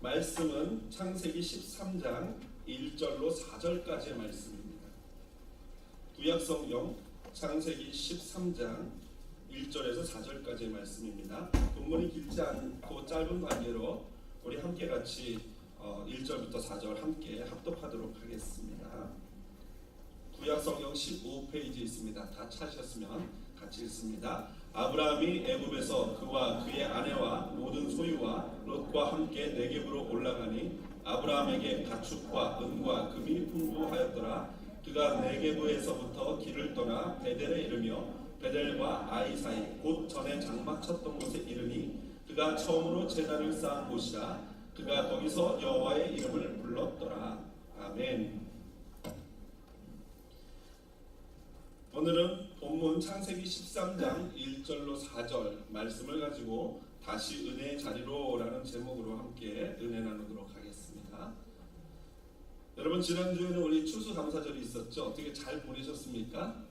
말씀은 창세기 13장 1절로 4절까지의 말씀입니다. 구약성경 창세기 13장 1절에서 4절까지의 말씀입니다. 본문이 길지 않고 짧은 관계로 우리 함께 같이 1절부터 4절 함께 합독하도록 하겠습니다. 구약성경 15페이지 있습니다. 다 찾으셨으면 같이 읽습니다. 아브라함이 애굽에서 그와 그의 아내와 모든 소유와 롯과 함께 네겝으로 올라가니 아브라함에게 가축과 은과 금이 풍부하였더라. 그가 네겝에서부터 길을 떠나 베델에 이르며 베델과 아이 사이 곧 전에 장막 쳤던 곳에 이르니 그가 처음으로 제단을 쌓은 곳이라. 그가 거기서 여호와의 이름을 불렀더라. 아멘. 오늘은 본문 창세기 13장 1절로 4절 말씀을 가지고 다시 은혜의 자리로 라는 제목으로 함께 은혜 나누도록 하겠습니다. 여러분, 지난주에는 우리 추수감사절이 있었죠? 어떻게 잘 보내셨습니까?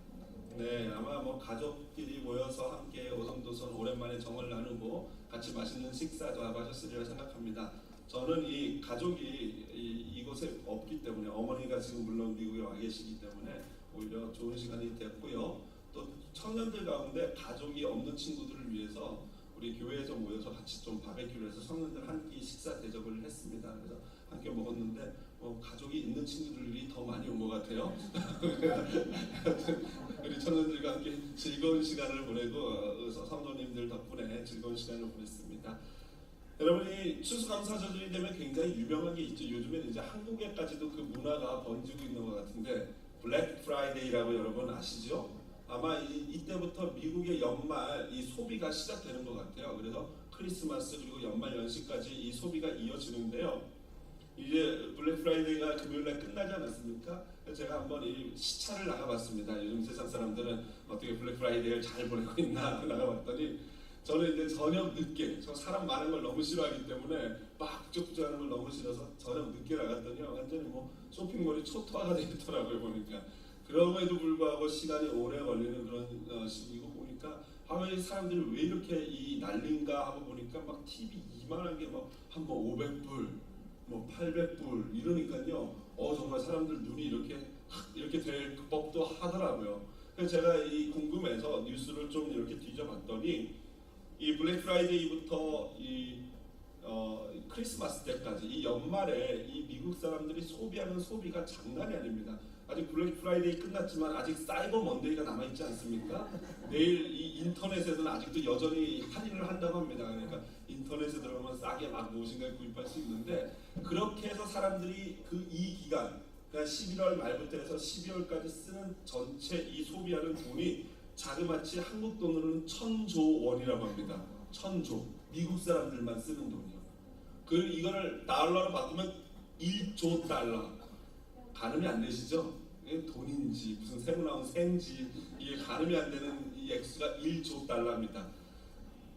네, 아마 가족끼리 모여서 함께 오성도선 오랜만에 정을 나누고 같이 맛있는 식사도 하셨으리라 생각합니다. 저는 이 가족이 이곳에 없기 때문에, 어머니가 지금 물론 미국에 와 계시기 때문에 오히려 좋은 시간이 됐고요. 또 청년들 가운데 가족이 없는 친구들을 위해서 우리 교회에서 모여서 같이 좀 바베큐를 해서 청년들 한 끼 식사 대접을 했습니다. 그래서 함께 먹었는데 가족이 있는 친구들이 더 많이 온 것 같아요. 우리 청년들과 함께 즐거운 시간을 보내고 성도님들 덕분에 즐거운 시간을 보냈습니다. 여러분이 추수감사절이 되면 굉장히 유명한 게 있죠. 요즘에는 이제 한국에까지도 그 문화가 번지고 있는 것 같은데, 블랙 프라이데이라고 여러분 아시죠? 아마 이때부터 미국의 연말 이 소비가 시작되는 것 같아요. 그래서 크리스마스 그리고 연말 연시까지 이 소비가 이어지는데요. 이제 블랙 프라이데이가 금요일날 끝나지 않았습니까? 제가 한번 이 시차를 나가봤습니다. 요즘 세상 사람들은 어떻게 블랙 프라이데이를 잘 보내고 있나 나가봤더니, 저는 이제 저녁 늦게, 저 사람 많은 걸 너무 싫어하기 때문에 막 쭉쭉하는 걸 너무 싫어서 저녁 늦게 나갔더니 완전히 쇼핑몰이 초토화가 되어 있더라고요, 보니까. 그럼에도 불구하고 시간이 오래 걸리는 그런 시기고, 보니까 이 사람들이 왜 이렇게 이 난린가 하고 보니까 막 TV 이만한 게 한 번 500불, 800불 이러니까요. 정말 사람들 눈이 이렇게 될 법도 하더라고요. 그래서 제가 궁금해서 뉴스를 좀 이렇게 뒤져봤더니, 이 블랙 프라이데이부터 크리스마스 때까지 이 연말에 이 미국 사람들이 소비하는 소비가 장난이 아닙니다. 아직 블랙 프라이데이 끝났지만 아직 사이버 먼데이가 남아있지 않습니까? 내일 이 인터넷에서는 아직도 여전히 할인을 한다고 합니다. 그러니까 인터넷에 들어가면 싸게 막 무엇인가 구입할 수 있는데, 그렇게 해서 사람들이 이 기간, 그러니까 11월 말부터 해서 12월까지 쓰는 전체 이 소비하는 돈이 자그마치 한국 돈으로는 1000조 원이라고 합니다. 1000조. 미국 사람들만 쓰는 돈이요. 이거를 달러로 바꾸면 1조 달러. 가늠이 안 되시죠? 이게 돈인지 무슨 새로 나온 새인지 이게 가늠이 안 되는 이 액수가 1조 달러입니다.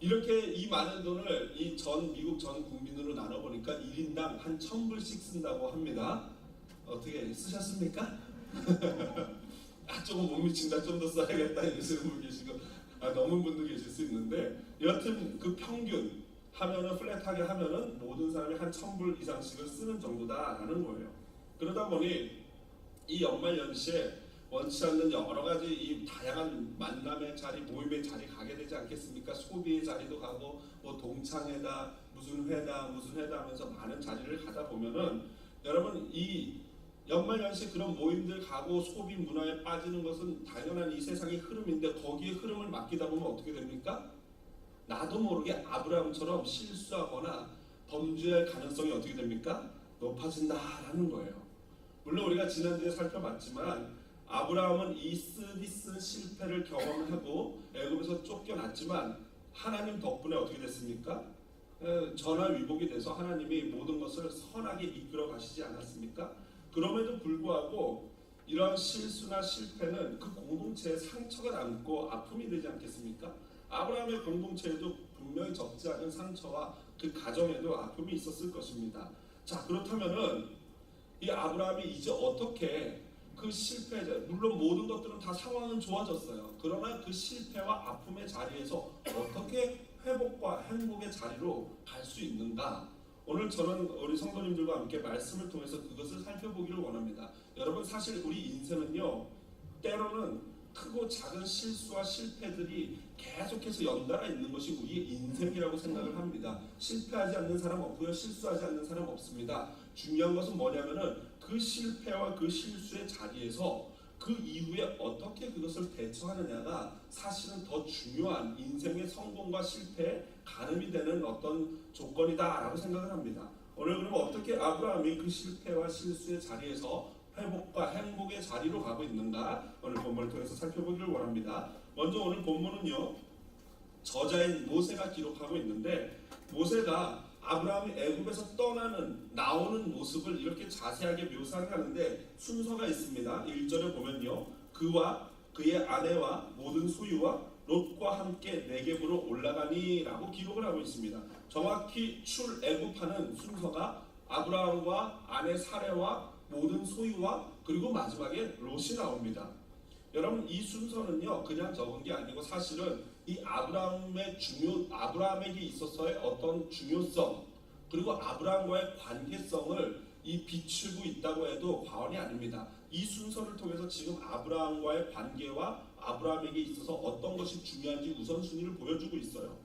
이렇게 이 많은 돈을 미국 전 국민으로 나눠보니까 1인당 한 1000불씩 쓴다고 합니다. 어떻게 쓰셨습니까? 조금 못 미친다, 좀 더 써야겠다 이러시는 분 계시고, 넘은 분도 계실 수 있는데, 여하튼 그 평균 하면은, 플랫하게 하면은 모든 사람이 한 1000불 이상씩을 쓰는 정도다라는 거예요. 그러다 보니 이 연말 연시에 원치 않는 여러 가지 이 다양한 만남의 자리, 모임의 자리 가게 되지 않겠습니까? 소비의 자리도 가고, 동창회다, 무슨 회다 하면서 많은 자리를 가다 보면은, 여러분 이 연말연시 그런 모임들 가고 소비 문화에 빠지는 것은 당연한 이 세상의 흐름인데, 거기에 흐름을 맡기다 보면 어떻게 됩니까? 나도 모르게 아브라함처럼 실수하거나 범죄할 가능성이 어떻게 됩니까? 높아진다라는 거예요. 물론 우리가 지난주에 살펴봤지만 아브라함은 이 쓰디쓴 실패를 경험하고 애굽에서 쫓겨났지만 하나님 덕분에 어떻게 됐습니까? 전화위복이 돼서 하나님이 모든 것을 선하게 이끌어 가시지 않았습니까? 그럼에도 불구하고 이러한 실수나 실패는 그 공동체에 상처가 남고 아픔이 되지 않겠습니까? 아브라함의 공동체에도 분명히 적지 않은 상처와 그 가정에도 아픔이 있었을 것입니다. 자, 그렇다면은 이 아브라함이 이제 어떻게 그 실패자, 물론 모든 것들은 다 상황은 좋아졌어요. 그러나 그 실패와 아픔의 자리에서 어떻게 회복과 행복의 자리로 갈 수 있는가? 오늘 저는 우리 성도님들과 함께 말씀을 통해서 그것을 살펴보기를 원합니다. 여러분 사실 우리 인생은요 때로는 크고 작은 실수와 실패들이 계속해서 연달아 있는 것이 우리의 인생이라고 생각을 합니다. 실패하지 않는 사람 없고요, 실수하지 않는 사람 없습니다. 중요한 것은 뭐냐면은 그 실패와 그 실수의 자리에서 그 이후에 어떻게 그것을 대처하느냐가 사실은 더 중요한 인생의 성공과 실패에 가늠이 되는 어떤 조건이다라고 생각을 합니다. 오늘 그럼 어떻게 아브라함이 그 실패와 실수의 자리에서 회복과 행복의 자리로 가고 있는가 오늘 본문을 통해서 살펴보기를 원합니다. 먼저 오늘 본문은요 저자인 모세가 기록하고 있는데 모세가 아브라함이 애굽에서 나오는 모습을 이렇게 자세하게 묘사를 하는데 순서가 있습니다. 1절에 보면요 그와 그의 아내와 모든 소유와 롯과 함께 네겝으로 올라가니 라고 기록을 하고 있습니다. 정확히 출애굽하는 순서가 아브라함과 아내 사레와 모든 소유와 그리고 마지막에 롯이 나옵니다. 여러분 이 순서는요 그냥 적은 게 아니고 사실은 이 아브라함에게 있어서의 어떤 중요성 그리고 아브라함과의 관계성을 이 비추고 있다고 해도 과언이 아닙니다. 이 순서를 통해서 지금 아브라함과의 관계와 아브라함에게 있어서 어떤 것이 중요한지 우선순위를 보여주고 있어요.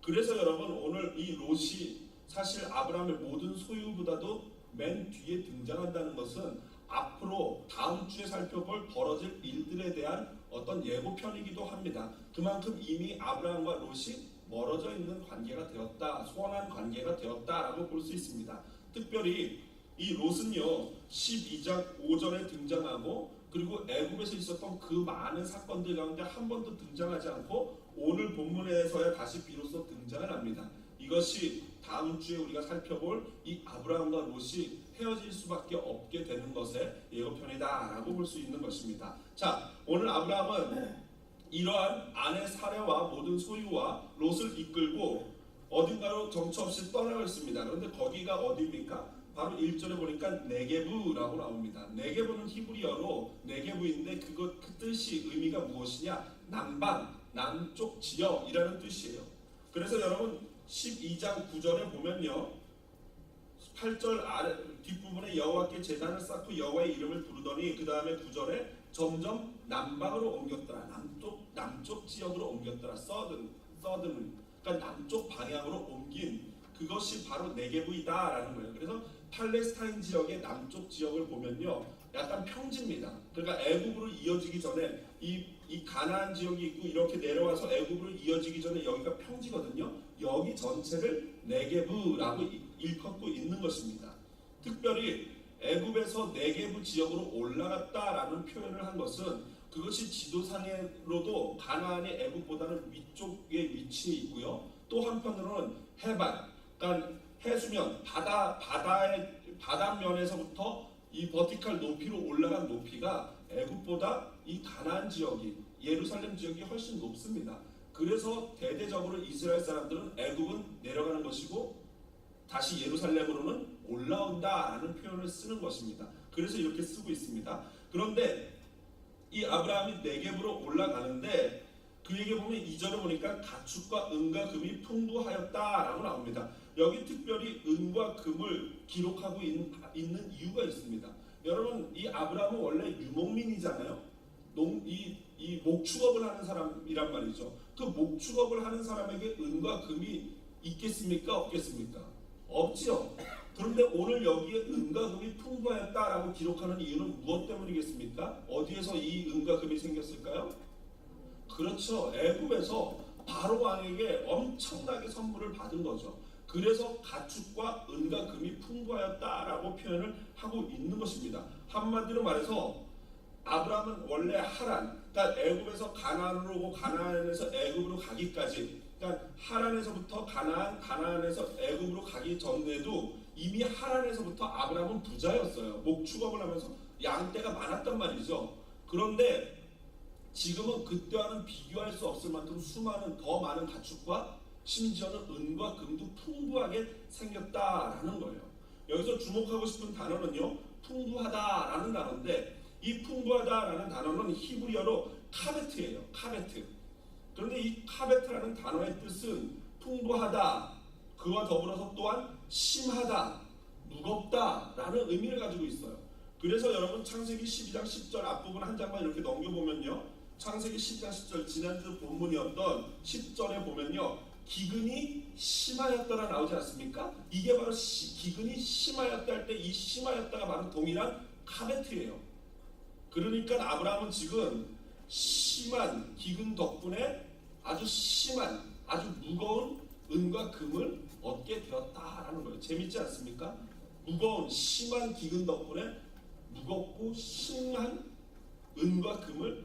그래서 여러분 오늘 이 롯이 사실 아브라함의 모든 소유보다도 맨 뒤에 등장한다는 것은 앞으로 다음 주에 살펴볼 벌어질 일들에 대한 어떤 예고편이기도 합니다. 그만큼 이미 아브라함과 롯이 멀어져 있는 관계가 되었다, 소원한 관계가 되었다라고 볼 수 있습니다. 특별히 이 롯은요 12장 5절에 등장하고 그리고 애굽에서 있었던 그 많은 사건들 가운데 한 번도 등장하지 않고 오늘 본문에서야 다시 비로소 등장을 합니다. 이것이 다음 주에 우리가 살펴볼 이 아브라함과 롯이 헤어질 수밖에 없게 되는 것의 예고편이다라고 볼 수 있는 것입니다. 자, 오늘 아브라함은 이러한 아내 사레와 모든 소유와 롯을 이끌고 어딘가로 정처 없이 떠나고 있습니다. 그런데 거기가 어디입니까? 바로 1절에 보니까 네게브라고 나옵니다. 네게브는 히브리어로 네게브인데 그 뜻이 의미가 무엇이냐? 남방, 남쪽 지역이라는 뜻이에요. 그래서 여러분 12장 9절에 보면요 8절 아래 뒷부분에 여호와께 제단을 쌓고 여호와의 이름을 부르더니 그 다음에 9절에 점점 남방으로 옮겼더라. 남쪽 지역으로 옮겼더라. 서든 그러니까 남쪽 방향으로 옮긴 그것이 바로 네게브이다라는 거예요. 그래서 팔레스타인 지역의 남쪽 지역을 보면요 약간 평지입니다. 그러니까 애굽으로 이어지기 전에 이 가나안 지역이 있고 이렇게 내려와서 애굽으로 이어지기 전에 여기가 평지거든요. 여기 전체를 네게브라고 일컫고 있는 것입니다. 특별히 애굽에서 네게브 지역으로 올라갔다라는 표현을 한 것은 그것이 지도상으로도 가나안이 애굽보다는 위쪽에 위치해 있고요. 또 한편으로는 해발, 그러니까 해수면, 바다면에서부터 이 버티칼 높이로 올라간 높이가 애굽보다 이 가나안 지역이 예루살렘 지역이 훨씬 높습니다. 그래서 대대적으로 이스라엘 사람들은 애굽은 내려가는 것이고 다시 예루살렘으로는 올라온다라는 표현을 쓰는 것입니다. 그래서 이렇게 쓰고 있습니다. 그런데 이 아브라함이 네겝으로 올라가는데 그에게 보면 2절에 보니까 가축과 은과 금이 풍부하였다라고 나옵니다. 여기 특별히 은과 금을 기록하고 있는 이유가 있습니다. 여러분 이 아브라함은 원래 유목민이잖아요. 이 목축업을 하는 사람이란 말이죠. 그 목축업을 하는 사람에게 은과 금이 있겠습니까? 없겠습니까? 없지요. 그런데 오늘 여기에 은과 금이 풍부하였다라고 기록하는 이유는 무엇 때문이겠습니까? 어디에서 이 은과 금이 생겼을까요? 그렇죠. 애굽에서 바로 왕에게 엄청나게 선물을 받은 거죠. 그래서 가축과 은과 금이 풍부하였다라고 표현을 하고 있는 것입니다. 한마디로 말해서 아브라함은 원래 하란, 그러니까 애굽에서 가나안으로 오고 가나안에서 애굽으로 가기까지, 그러니까 하란에서부터 가나안에서 애굽으로 가기 전에도 이미 하란에서부터 아브라함은 부자였어요. 목축업을 하면서 양떼가 많았단 말이죠. 그런데 지금은 그때와는 비교할 수 없을 만큼 더 많은 가축과 심지어는 은과 금도 풍부하게 생겼다라는 거예요. 여기서 주목하고 싶은 단어는요, 풍부하다라는 단어인데 이 풍부하다라는 단어는 히브리어로 카베트예요. 카베트. 그런데 이 카베트라는 단어의 뜻은 풍부하다, 그와 더불어서 또한 심하다, 무겁다라는 의미를 가지고 있어요. 그래서 여러분 창세기 12장 10절 앞부분 한 장만 이렇게 넘겨보면요, 창세기 12장 10절 지난주 본문이었던 10절에 보면요, 기근이 심하였더라 나오지 않습니까? 이게 바로 기근이 심하였다 할 때 이 심하였다가 바로 동일한 카베트예요. 그러니까 아브라함은 지금 심한 기근 덕분에 아주 심한, 아주 무거운 은과 금을 얻게 되었다라는 거예요. 재밌지 않습니까? 무거운 심한 기근 덕분에 무겁고 심한 은과 금을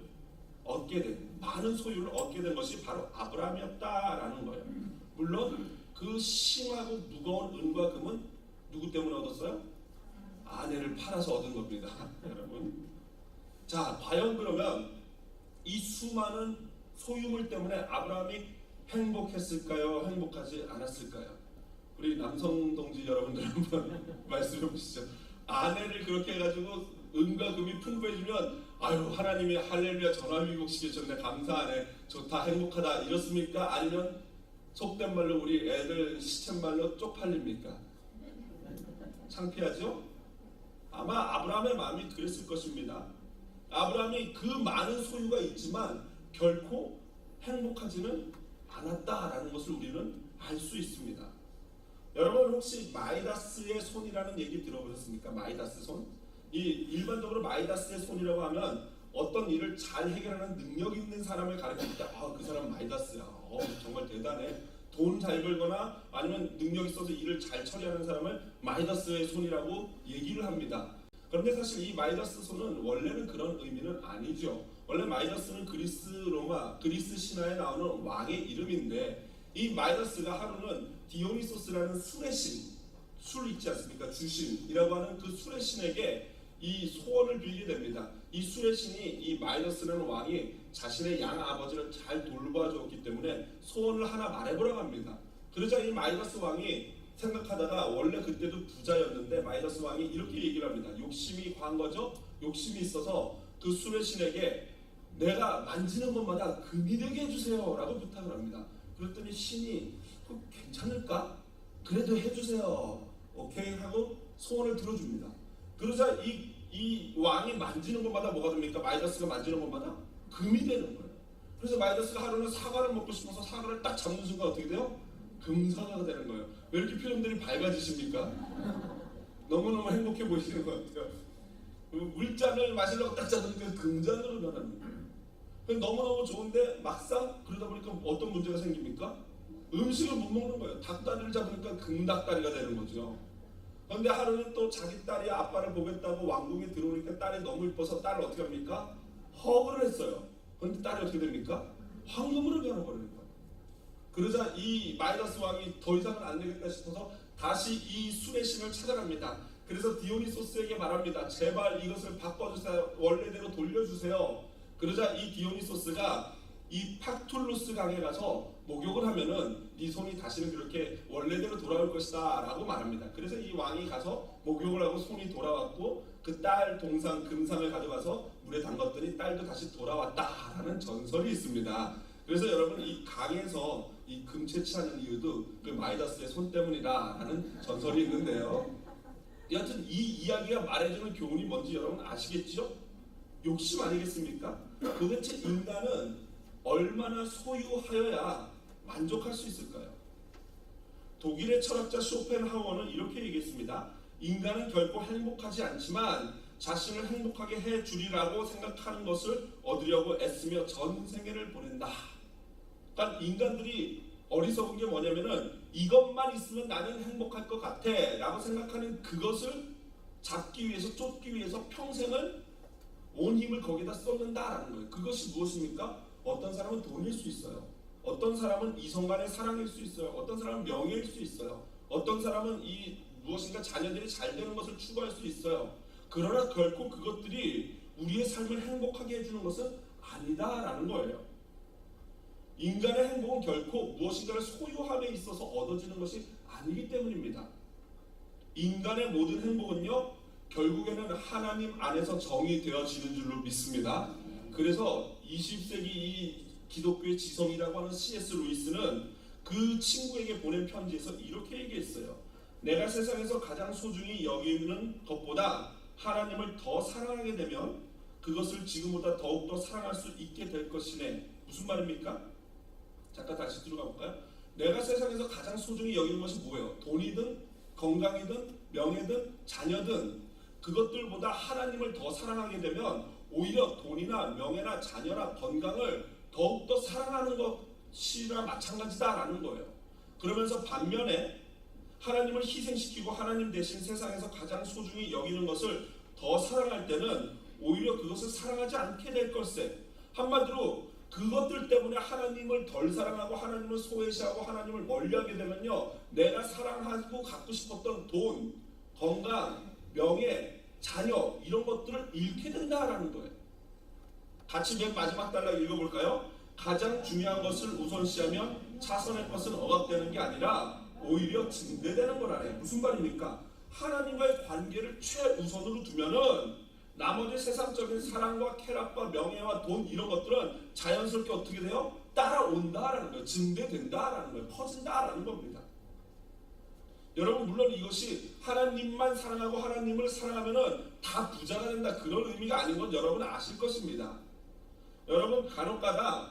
얻게 된, 많은 소유를 얻게 된 것이 바로 아브라함이었다라는 거예요. 물론 그 심하고 무거운 은과 금은 누구 때문에 얻었어요? 아내를 팔아서 얻은 겁니다. 여러분, 자, 과연 그러면 이 수많은 소유물 때문에 아브라함이 행복했을까요? 행복하지 않았을까요? 우리 남성 동지 여러분들 한번 말씀해 보시죠. 아내를 그렇게 해가지고 은과 금이 풍부해지면 아유, 하나님이 할렐루야 전화위복 시켜줬네, 감사하네, 좋다, 행복하다 이렇습니까? 아니면 속된 말로 우리 애들 시쳇말로 쪽팔립니까? 창피하죠? 아마 아브라함의 마음이 그랬을 것입니다. 아브라함이 그 많은 소유가 있지만 결코 행복하지는 않았다라는 것을 우리는 알 수 있습니다. 여러분 혹시 마이다스의 손이라는 얘기 들어보셨습니까? 마이다스 손? 이 일반적으로 마이다스의 손이라고 하면 어떤 일을 잘 해결하는 능력 있는 사람을 가리킬 때 그 사람 마이다스야, 정말 대단해, 돈 잘 벌거나 아니면 능력 있어서 일을 잘 처리하는 사람을 마이다스의 손이라고 얘기를 합니다. 그런데 사실 이 마이다스 손은 원래는 그런 의미는 아니죠. 원래 마이다스는 그리스 신화에 나오는 왕의 이름인데, 이 마이다스가 하루는 디오니소스라는 술의 신, 술 있지 않습니까? 주신이라고 하는 그 술의 신에게 이 소원을 빌게 됩니다. 이 술의 신이 이 마이다스라는 왕이 자신의 양 아버지를 잘 돌봐줬기 때문에 소원을 하나 말해보라고 합니다. 그러자 이 마이다스 왕이 생각하다가, 원래 그때도 부자였는데 마이다스 왕이 이렇게 얘기를 합니다. 욕심이 과한 거죠. 욕심이 있어서 그 술의 신에게 내가 만지는 것마다 금이 되게 해주세요 라고 부탁을 합니다. 그랬더니 신이 괜찮을까? 그래도 해주세요, 오케이 하고 소원을 들어줍니다. 그러자 이 왕이 만지는 것마다 뭐가 됩니까? 마이다스가 만지는 것마다 금이 되는 거예요. 그래서 마이다스가 하루는 사과를 먹고 싶어서 사과를 딱 잡는 순간 어떻게 돼요? 금사과가 되는 거예요. 왜 이렇게 표정들이 밝아지십니까? 너무너무 행복해 보이시는 것 같아요. 물잔을 마시려고 딱 잡으니까 금잔으로 변하는 거예요. 너무너무 좋은데 막상 그러다 보니까 어떤 문제가 생깁니까? 음식을 못 먹는 거예요. 닭다리를 잡으니까 금닭다리가 되는 거죠. 그런데 하루는 또 자기 딸이 아빠를 보겠다고 왕궁에 들어오니까 딸이 너무 이뻐서 딸을 어떻게 합니까? 허그를 했어요. 그런데 딸이 어떻게 됩니까? 황금으로 변해버리는 거예요. 그러자 이 마이다스 왕이 더 이상은 안 되겠다 싶어서 다시 이 술의 신을 찾아갑니다. 그래서 디오니소스에게 말합니다. 제발 이것을 바꿔주세요. 원래대로 돌려주세요. 그러자 이 디오니소스가 이 팍툴루스 강에 가서 목욕을 하면은 네 손이 다시는 그렇게 원래대로 돌아올 것이다 라고 말합니다. 그래서 이 왕이 가서 목욕을 하고 손이 돌아왔고 그 딸 동상 금상을 가져가서 물에 담갔더니 딸도 다시 돌아왔다라는 전설이 있습니다. 그래서 여러분 이 강에서 이 금 채취하는 이유도 그 마이다스의 손 때문이다라는 전설이 있는데요. 여하튼 이 이야기가 말해주는 교훈이 뭔지 여러분 아시겠죠? 욕심 아니겠습니까? 도대체 인간은 얼마나 소유하여야 만족할 수 있을까요? 독일의 철학자 쇼펜하우어는 이렇게 얘기했습니다. 인간은 결코 행복하지 않지만 자신을 행복하게 해주리라고 생각하는 것을 얻으려고 애쓰며 전생애를 보낸다. 그러니까 인간들이 어리석은 게 뭐냐면은 이것만 있으면 나는 행복할 것 같아 라고 생각하는 그것을 잡기 위해서, 쫓기 위해서 평생을 온 힘을 거기다 쏟는다라는 거예요. 그것이 무엇입니까? 어떤 사람은 돈일 수 있어요. 어떤 사람은 이성간의 사랑일 수 있어요. 어떤 사람은 명예일 수 있어요. 어떤 사람은 이 무엇인가 자녀들이 잘 되는 것을 추구할 수 있어요. 그러나 결코 그것들이 우리의 삶을 행복하게 해주는 것은 아니다라는 거예요. 인간의 행복은 결코 무엇인가를 소유함에 있어서 얻어지는 것이 아니기 때문입니다. 인간의 모든 행복은요, 결국에는 하나님 안에서 정의되어지는 줄로 믿습니다. 그래서 20세기 이 기독교의 지성이라고 하는 C.S. 루이스는 그 친구에게 보낸 편지에서 이렇게 얘기했어요. 내가 세상에서 가장 소중히 여기는 것보다 하나님을 더 사랑하게 되면 그것을 지금보다 더욱더 사랑할 수 있게 될 것이네. 무슨 말입니까? 잠깐 다시 들어가 볼까요? 내가 세상에서 가장 소중히 여기는 것이 뭐예요? 돈이든 건강이든 명예든 자녀든 그것들보다 하나님을 더 사랑하게 되면 오히려 돈이나 명예나 자녀나 건강을 더욱더 사랑하는 것이랑 마찬가지다라는 거예요. 그러면서 반면에 하나님을 희생시키고 하나님 대신 세상에서 가장 소중히 여기는 것을 더 사랑할 때는 오히려 그것을 사랑하지 않게 될 걸세. 한마디로 그것들 때문에 하나님을 덜 사랑하고 하나님을 소외시하고 하나님을 멀리하게 되면요, 내가 사랑하고 갖고 싶었던 돈, 건강, 명예, 자녀 이런 것들을 잃게 된다라는 거예요. 같이 맨 마지막 단락 읽어볼까요? 가장 중요한 것을 우선시하면 차선의 것은 억압되는 게 아니라 오히려 증대되는 거라네요. 무슨 말입니까? 하나님과의 관계를 최우선으로 두면은 나머지 세상적인 사랑과 쾌락과 명예와 돈 이런 것들은 자연스럽게 어떻게 돼요? 따라온다라는 거예요. 증대된다라는 거예요. 커진다라는 겁니다. 여러분 물론 이것이 하나님만 사랑하고 하나님을 사랑하면은 다 부자가 된다 그런 의미가 아닌 건 여러분 아실 것입니다. 여러분 간혹가다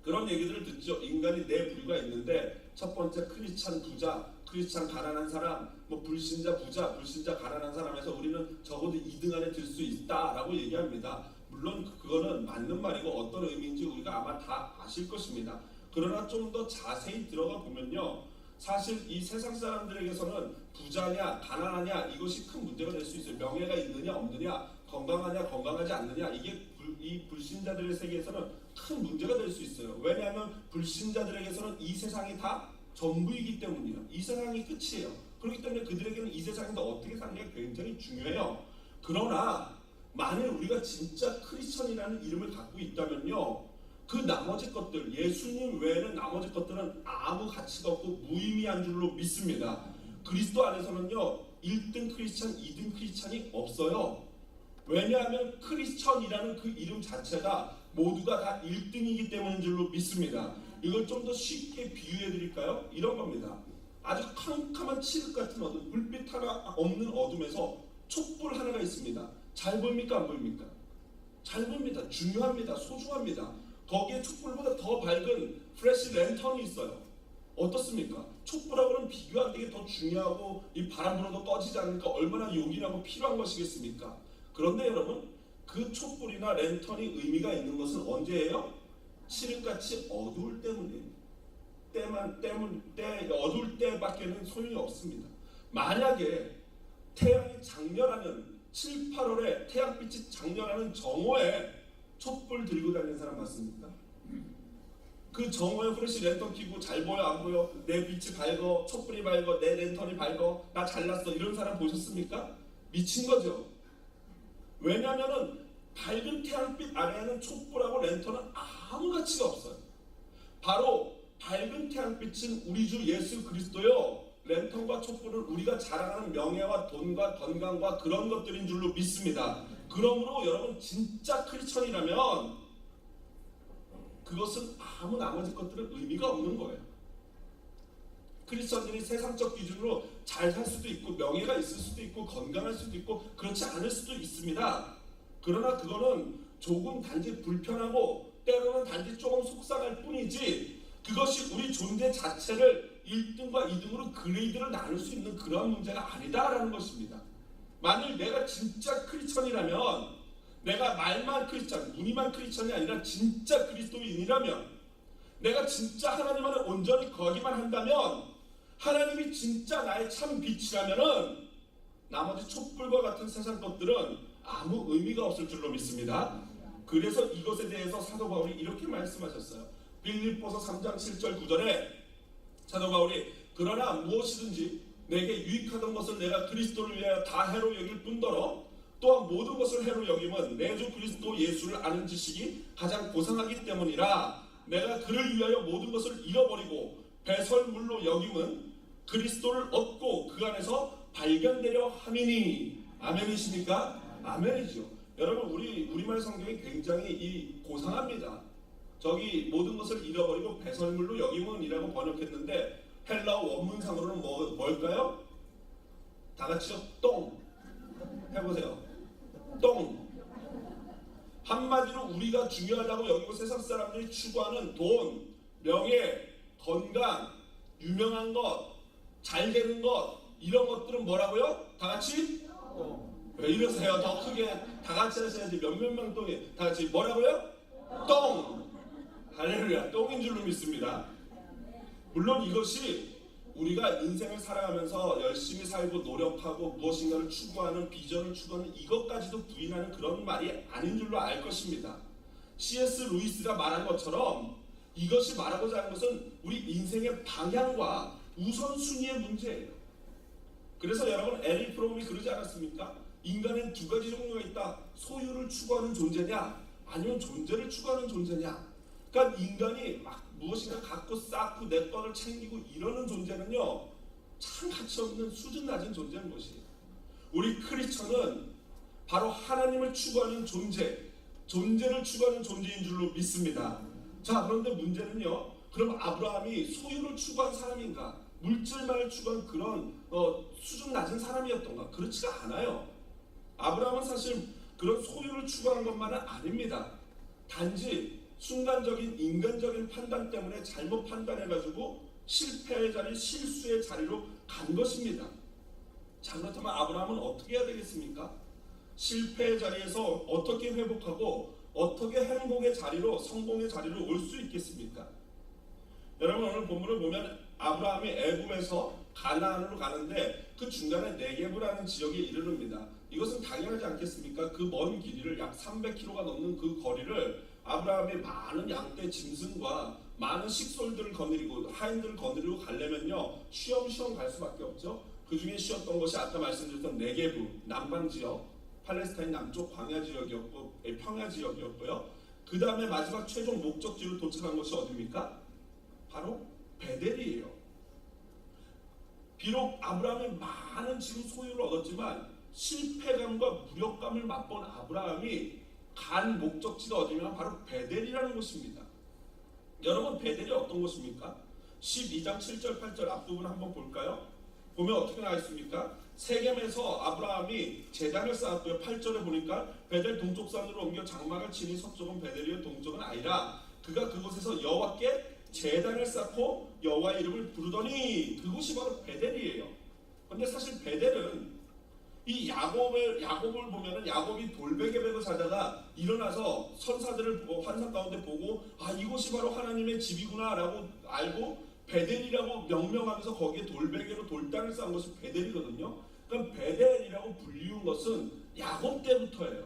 그런 얘기들을 듣죠. 인간이 네 부류가 있는데 첫 번째 크리스찬 부자, 크리스찬 가난한 사람, 뭐 불신자 부자, 불신자 가난한 사람에서 우리는 적어도 2등 안에 들 수 있다라고 얘기합니다. 물론 그거는 맞는 말이고 어떤 의미인지 우리가 아마 다 아실 것입니다. 그러나 좀 더 자세히 들어가 보면요, 사실 이 세상 사람들에게서는 부자냐 가난하냐 이것이 큰 문제가 될 수 있어요. 명예가 있느냐 없느냐, 건강하냐 건강하지 않느냐, 이게 이 불신자들의 세계에서는 큰 문제가 될 수 있어요. 왜냐하면 불신자들에게서는 이 세상이 다 전부이기 때문이에요. 이 세상이 끝이에요. 그렇기 때문에 그들에게는 이 세상에서 어떻게 사는게 굉장히 중요해요. 그러나 만일 우리가 진짜 크리스천이라는 이름을 갖고 있다면요, 그 나머지 것들, 예수님 외에는 나머지 것들은 아무 가치가 없고 무의미한 줄로 믿습니다. 그리스도 안에서는요 1등 크리스천, 2등 크리스천이 없어요. 왜냐하면 크리스천이라는 그 이름 자체가 모두가 다 1등이기 때문인 줄로 믿습니다. 이걸 좀 더 쉽게 비유해 드릴까요? 이런 겁니다. 아주 캄캄한 칠흑 같은 어둠, 불빛 하나 없는 어둠에서 촛불 하나가 있습니다. 잘 보입니까? 안 보입니까? 잘 보입니다. 중요합니다. 소중합니다. 거기에 촛불보다 더 밝은 플래시 랜턴이 있어요. 어떻습니까? 촛불하고는 비교 안 되게 더 중요하고 이 바람 불어도 꺼지지 않으니까 얼마나 요긴하고 필요한 것이겠습니까? 그런데 여러분, 그 촛불이나 랜턴이 의미가 있는 것은 언제예요? 칠흑같이 어두울 때문이에요. 어두울 때밖에는 소용이 없습니다. 만약에 태양이 장렬하는 7, 8월에 태양빛이 장렬하는 정오에 촛불 들고 다니는 사람 맞습니까? 그 정오에 프레시 랜턴 켜고 잘 보여 안 보여? 내 빛이 밝어, 촛불이 밝어, 내 랜턴이 밝어, 나 잘났어 이런 사람 보셨습니까? 미친 거죠. 왜냐하면은 밝은 태양빛 아래에는 촛불하고 랜턴은 아무 가치가 없어요. 바로 밝은 태양빛은 우리 주 예수 그리스도요, 랜턴과 촛불은 우리가 자랑하는 명예와 돈과 건강과 그런 것들인 줄로 믿습니다. 그러므로 여러분 진짜 크리스천이라면 그것은 아무 나머지 것들은 의미가 없는 거예요. 크리스천들이 세상적 기준으로 잘 살 수도 있고 명예가 있을 수도 있고 건강할 수도 있고 그렇지 않을 수도 있습니다. 그러나 그거는 조금 단지 불편하고 때로는 단지 조금 속상할 뿐이지 그것이 우리 존재 자체를 1등과 2등으로 그레이드를 나눌 수 있는 그런 문제가 아니다라는 것입니다. 만일 내가 진짜 크리스천이라면, 내가 말만 크리스천, 무늬만 크리스천이 아니라 진짜 그리스도인이라면, 내가 진짜 하나님 안에 온전히 거하기만 한다면, 하나님이 진짜 나의 참 빛이라면은 나머지 촛불과 같은 세상 것들은 아무 의미가 없을 줄로 믿습니다. 그래서 이것에 대해서 사도 바울이 이렇게 말씀하셨어요. 빌립보서 3장 7절 9절에 사도 바울이 그러나 무엇이든지 내게 유익하던 것을 내가 그리스도를 위하여 다 해로 여길 뿐더러 또한 모든 것을 해로 여김은 내 주 그리스도 예수를 아는 지식이 가장 고상하기 때문이라. 내가 그를 위하여 모든 것을 잃어버리고 배설물로 여김은 그리스도를 얻고 그 안에서 발견되려 함이니. 아멘이십니까? 아멘이죠. 여러분 우리말 성경이 굉장히 고상합니다. 저기 모든 것을 잃어버리고 배설물로 여김은이라고 번역했는데 헬라어 원문상으로는 뭘까요? 다 같이요. 똥. 해보세요. 똥. 한마디로 우리가 중요하다고 여기고 세상 사람들이 추구하는 돈, 명예, 건강, 유명한 것, 잘 되는 것, 이런 것들은 뭐라고요? 다 같이? 왜 이러세요? 더 크게 다 같이 하셔야지. 몇몇 명 똥이 다 같이 뭐라고요? 똥. 할렐루야. 똥인 줄로 믿습니다. 물론 이것이 우리가 인생을 살아가면서 열심히 살고 노력하고 무엇인가를 추구하는 비전을 추구하는 이것까지도 부인하는 그런 말이 아닌 줄로 알 것입니다. C.S. 루이스가 말한 것처럼 이것이 말하고자 하는 것은 우리 인생의 방향과 우선순위의 문제예요. 그래서 여러분 에릭 프롬이 그러지 않았습니까? 인간은 두 가지 종류가 있다. 소유를 추구하는 존재냐 아니면 존재를 추구하는 존재냐. 그러니까 인간이 막 무엇인가 갖고 쌓고 내 거를 챙기고 이러는 존재는요 참 가치 없는 수준 낮은 존재인 것이에요. 우리 크리스천은 바로 하나님을 추구하는 존재를 추구하는 존재인 줄로 믿습니다. 자, 그런데 문제는요, 그럼 아브라함이 소유를 추구한 사람인가? 물질만을 추구한 그런 수준 낮은 사람이었던가? 그렇지가 않아요. 아브라함은 사실 그런 소유를 추구하는 것만은 아닙니다. 단지 순간적인 인간적인 판단 때문에 잘못 판단해가지고 실패의 자리, 실수의 자리로 간 것입니다. 자, 그렇다면 아브라함은 어떻게 해야 되겠습니까? 실패의 자리에서 어떻게 회복하고 어떻게 행복의 자리로, 성공의 자리로 올 수 있겠습니까? 여러분 오늘 본문을 보면 아브라함이 애굽에서 가나안으로 가는데 그 중간에 네게브라는 지역에 이르릅니다. 이것은 당연하지 않겠습니까? 그 먼 길이를 약 300km가 넘는 그 거리를 아브라함의 많은 양떼 짐승과 많은 식솔들을 거느리고 하인들을 거느리고 가려면요 쉬엄쉬엄 갈 수밖에 없죠. 그 중에 쉬었던 것이 아까 말씀드렸던 네게브 남방 지역, 팔레스타인 남쪽 광야 지역이었고 평야 지역이었고요. 그 다음에 마지막 최종 목적지로 도착한 것이 어디입니까? 바로 베델이에요. 비록 아브라함이 많은 지금 소유를 얻었지만 실패감과 무력감을 맛본 아브라함이 간 목적지가 어디냐면 바로 베델이라는 곳입니다. 여러분 베델이 어떤 곳입니까? 12장 7절 8절 앞부분 한번 볼까요? 보면 어떻게 나와 있습니까? 세겜에서 아브라함이 제단을 쌓았고요. 8절에 보니까 베델 동쪽 산으로 옮겨 장막을 치니 서쪽은 베델이요 동쪽은 아이라. 그가 그곳에서 여호와께 제단을 쌓고 여호와의 이름을 부르더니 그곳이 바로 베델이에요. 근데 사실 베델은 이 야곱을 보면은 야곱이 돌베개 베고 자다가 일어나서 선사들을 보고 환상 가운데 보고 아 이곳이 바로 하나님의 집이구나라고 알고 베델이라고 명명하면서 거기에 돌베개로 돌단을 쌓은 것이 베델이거든요. 그럼 베델이라고 불리운 것은 야곱 때부터예요.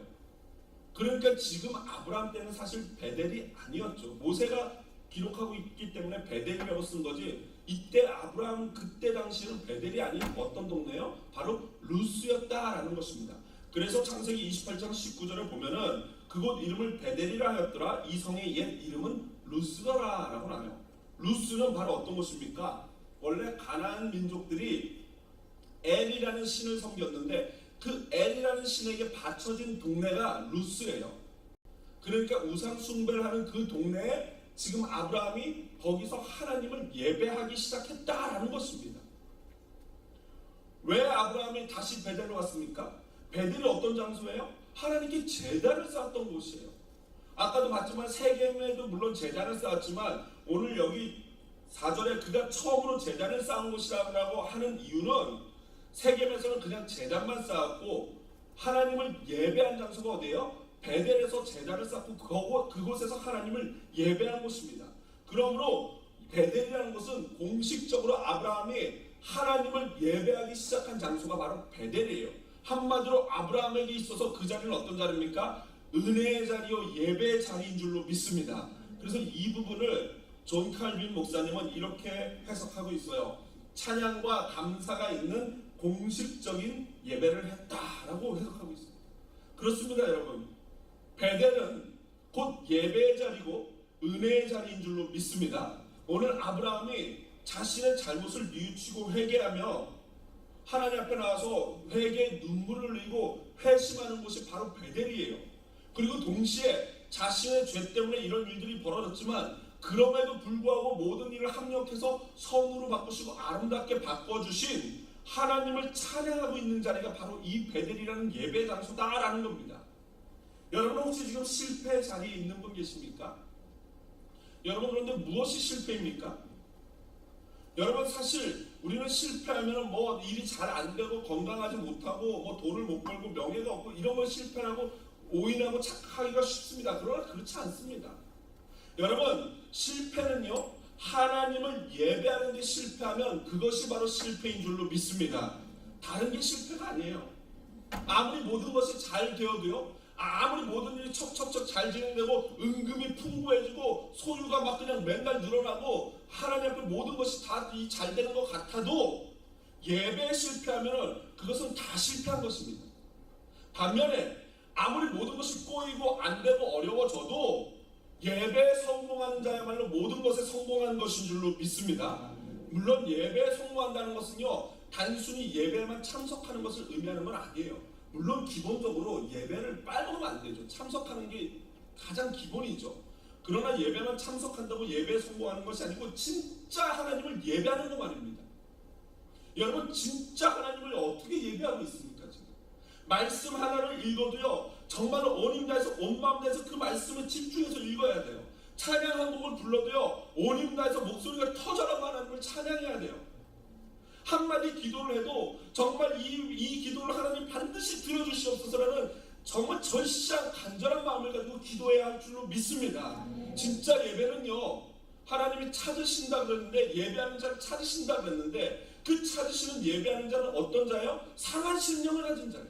그러니까 지금 아브라함 때는 사실 베델이 아니었죠. 모세가 기록하고 있기 때문에 베델이라고 쓴 거지. 이때 아브라함 그때 당시에는 베델이 아닌 어떤 동네요? 바로 루스였다라는 것입니다. 그래서 창세기 28장 19절에 보면은 그곳 이름을 베델이라 하였더라. 이 성의 옛 이름은 루스더라라고 나와요. 루스는 바로 어떤 곳입니까? 원래 가나안 민족들이 엘이라는 신을 섬겼는데 그 엘이라는 신에게 바쳐진 동네가 루스예요. 그러니까 우상 숭배를 하는 그 동네에 지금 아브라함이 거기서 하나님을 예배하기 시작했다라는 것입니다. 왜 아브라함이 다시 베델로 갔습니까? 베델이 어떤 장소예요? 하나님께 제단을 쌓았던 곳이에요. 아까도 봤지만 세겜에도 물론 제단을 쌓았지만 오늘 여기 4절에 그가 처음으로 제단을 쌓은 곳이라고 하는 이유는 세겜에서는 그냥 제단만 쌓았고 하나님을 예배한 장소가 어디예요? 베델에서 제단을 쌓고 그곳에서 하나님을 예배한 곳입니다. 그러므로 베델이라는 것은 공식적으로 아브라함이 하나님을 예배하기 시작한 장소가 바로 베델이에요. 한마디로 아브라함에게 있어서 그 자리는 어떤 자리입니까? 은혜의 자리요 예배의 자리인 줄로 믿습니다. 그래서 이 부분을 존 칼빈 목사님은 이렇게 해석하고 있어요. 찬양과 감사가 있는 공식적인 예배를 했다라고 해석하고 있습니다. 그렇습니다, 여러분. 베델은 곧 예배의 자리고 은혜의 자리인 줄로 믿습니다. 오늘 아브라함이 자신의 잘못을 뉘우치고 회개하며 하나님 앞에 나와서 회개의 눈물을 흘리고 회심하는 곳이 바로 베델이에요. 그리고 동시에 자신의 죄 때문에 이런 일들이 벌어졌지만 그럼에도 불구하고 모든 일을 합력해서 선으로 바꾸시고 아름답게 바꿔주신 하나님을 찬양하고 있는 자리가 바로 이 베델이라는 예배 장소다라는 겁니다. 여러분 혹시 지금 실패 자리에 있는 분 계십니까? 여러분 그런데 무엇이 실패입니까? 여러분 사실 우리는 실패하면 뭐 일이 잘 안 되고 건강하지 못하고 뭐 돈을 못 벌고 명예가 없고 이런 걸 실패하고 오인하고 착각하기가 쉽습니다. 그러나 그렇지 않습니다. 여러분 실패는요 하나님을 예배하는 게 실패하면 그것이 바로 실패인 줄로 믿습니다. 다른 게 실패가 아니에요. 아무리 모든 것이 잘 되어도요 아무리 모든 일이 척척척 잘 진행되고 은금이 풍부해지고 소유가 막 그냥 맨날 늘어나고 하나님 앞에 모든 것이 다 잘 되는 것 같아도 예배에 실패하면 그것은 다 실패한 것입니다. 반면에 아무리 모든 것이 꼬이고 안 되고 어려워져도 예배에 성공하는 자야말로 모든 것에 성공한 것인 줄로 믿습니다. 물론 예배에 성공한다는 것은요 단순히 예배에만 참석하는 것을 의미하는 건 아니에요. 물론 기본적으로 예배를 빼놓으면 안 되죠. 참석하는 게 가장 기본이죠. 그러나 예배만 참석한다고 예배에 성공하는 것이 아니고 진짜 하나님을 예배하는 것 말입니다. 여러분 진짜 하나님을 어떻게 예배하고 있습니까? 지금 말씀 하나를 읽어도요 정말로 온 힘 다해서 온 마음 다해서 그 말씀을 집중해서 읽어야 돼요. 찬양 한 곡을 불러도요 온 힘 다해서 목소리가 터져라고 하나님을 찬양해야 돼요. 한마디 기도를 해도 정말 이 기도를 하나님 반드시 들어주시옵소서라는 정말 절실한 간절한 마음을 가지고 기도해야 할 줄로 믿습니다. 진짜 예배는요 하나님이 찾으신다 그랬는데 예배하는 자를 찾으신다 그랬는데 그 찾으시는 예배하는 자는 어떤 자예요? 상한 심령을 가진 자예요.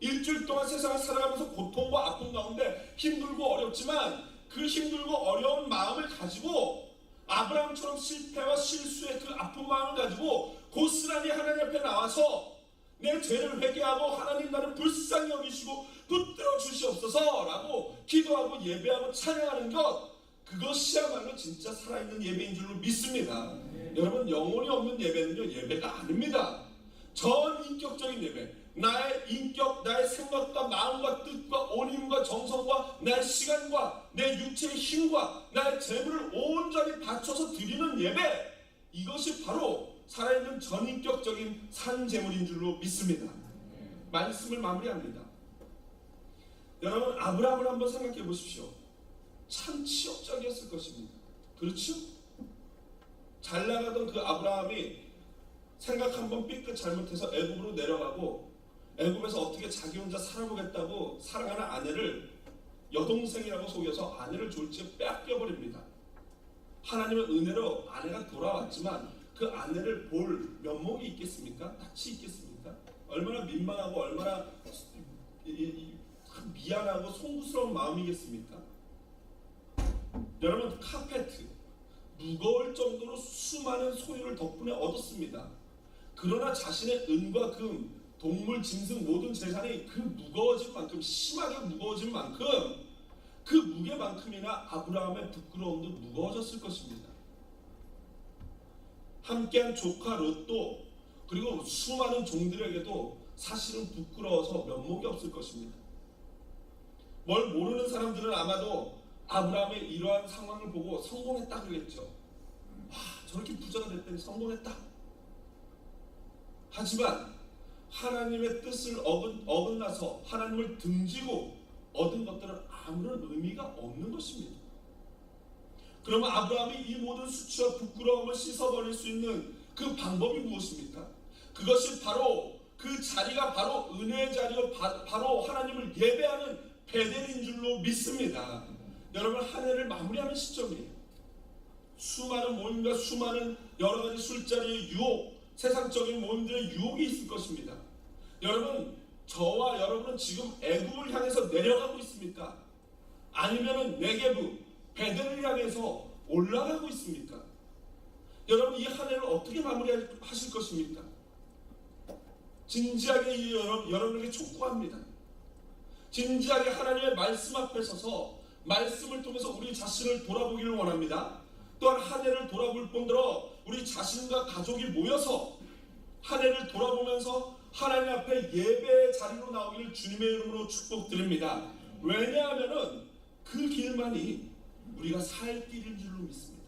일주일 동안 세상을 살아가면서 고통과 아픔 가운데 힘들고 어렵지만 그 힘들고 어려운 마음을 가지고 아브라함처럼 실패와 실수의 그 아픈 마음을 가지고 고스란히 하나님 앞에 나와서 내 죄를 회개하고 하나님 나를 불쌍히 여기시고 붙들어 주시옵소서 라고 기도하고 예배하고 찬양하는 것 그것이야말로 진짜 살아있는 예배인 줄로 믿습니다. 여러분 영혼이 없는 예배는요 예배가 아닙니다. 전인격적인 예배 나의 인격, 나의 생각과 마음과 뜻과 온 힘과 정성과 나의 시간과 내 육체의 힘과 나의 재물을 온전히 바쳐서 드리는 예배 이것이 바로 살아있는 전인격적인 산재물인 줄로 믿습니다. 말씀을 마무리합니다. 여러분 아브라함을 한번 생각해 보십시오. 참 치욕적이었을 것입니다. 그렇죠? 잘 나가던 그 아브라함이 생각 한번 삐끗 잘못해서 애굽으로 내려가고 애굽에서 어떻게 자기 혼자 살아보겠다고 사랑하는 아내를 여동생이라고 속여서 아내를 졸지에 뺏겨버립니다. 하나님의 은혜로 아내가 돌아왔지만 그 아내를 볼 면목이 있겠습니까? 낯이 있겠습니까? 얼마나 민망하고 얼마나 미안하고 송구스러운 마음이겠습니까? 여러분 카페트 무거울 정도로 수많은 소유를 덕분에 얻었습니다. 그러나 자신의 은과 금, 동물, 짐승 모든 재산이 그 무거워진 만큼 심하게 무거워진 만큼 그 무게만큼이나 아브라함의 부끄러움도 무거워졌을 것입니다. 함께한 조카 롯도 그리고 수많은 종들에게도 사실은 부끄러워서 면목이 없을 것입니다. 뭘 모르는 사람들은 아마도 아브라함의 이러한 상황을 보고 성공했다 그러겠죠. 와, 저렇게 부자가 됐더니 성공했다. 하지만 하나님의 뜻을 어긋나서 하나님을 등지고 얻은 것들은 아무런 의미가 없는 것입니다. 그러면 아브라함이 이 모든 수치와 부끄러움을 씻어버릴 수 있는 그 방법이 무엇입니까? 그것이 바로 그 자리가 바로 은혜의 자리요 바로 하나님을 예배하는 베델인 줄로 믿습니다. 여러분 한 해를 마무리하는 시점이에요. 수많은 모임과 수많은 여러가지 술자리의 유혹 세상적인 모임들의 유혹이 있을 것입니다. 여러분 저와 여러분은 지금 애굽을 향해서 내려가고 있습니까? 아니면은 네게브 베델을 향해서 올라가고 있습니까? 여러분 이 한 해를 어떻게 마무리하실 것입니까? 진지하게 여러분에게 촉구합니다. 진지하게 하나님의 말씀 앞에 서서 말씀을 통해서 우리 자신을 돌아보기를 원합니다. 또한 한 해를 돌아볼 뿐더러 우리 자신과 가족이 모여서 한 해를 돌아보면서 하나님 앞에 예배의 자리로 나오기를 주님의 이름으로 축복드립니다. 왜냐하면은 그 길만이 우리가 살 길인 줄로 믿습니다.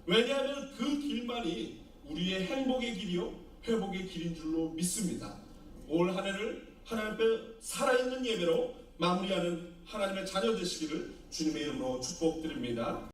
왜냐하면 그 길만이 우리의 행복의 길이요 회복의 길인 줄로 믿습니다. 올 한 해를 하나님 앞에 살아있는 예배로 마무리하는 하나님의 자녀 되시기를 주님의 이름으로 축복드립니다.